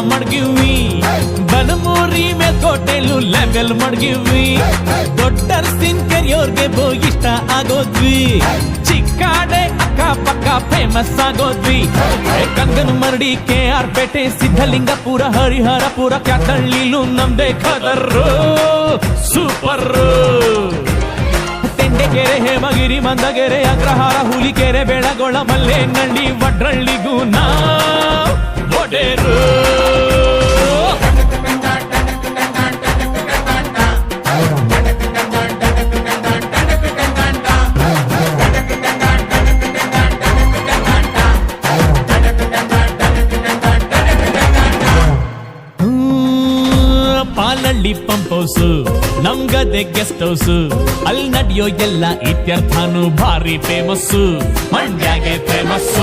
ಮಡ್ಗಿವಿ ಬನಮೂರಿ ಮೇಲ್ಕೋಟೆಲು level ಮಡ್ಗಿವಿ ದೊಡ್ಡರ್ಸಿನ್ ಕೆರಿಯೋರ್ಗೆ ಇಷ್ಟ ಆಗೋದ್ವಿ ಚಿಕ್ಕಾಡೆ ಅಕ್ಕಪಕ್ಕ famous ಆಗೋದ್ವಿ Kangana ಮರಡಿ KR ಪೇಟೆ ಸಿದ್ಧಲಿಂಗಪುರ ಹರಿಹರಪುರ ಕ್ಯಾತಳ್ಳಿಲು ನಮ್ದೇ ಖದರ್ರು ಸೂಪರ್ ತೆಂಡೆಕೆರೆ ಹೇಮಗಿರಿ ಮಂದಗೆರೆ ಅಗ್ರಹಾರ ಹುಲಿಕೆರೆ ಬೆಳಗೊಳ ಮಲ್ಲೇನಹಳ್ಳಿ ವಡ್ರಳ್ಳಿಗೂ ನಾ ಒಡೆರು ಪಾಲಳ್ಳಿ ಪಂಪ್ ಹೌಸ್ ನಮ್ಗದೆ ಗೆಸ್ಟ್ ಹೌಸ್ ಅಲ್ಲಿ ನಡೆಯೋ ಎಲ್ಲ ಇತ್ಯರ್ಥನು ಭಾರಿ ಫೇಮಸ್ ಮಂಡ್ಯಗೆ ಫೇಮಸ್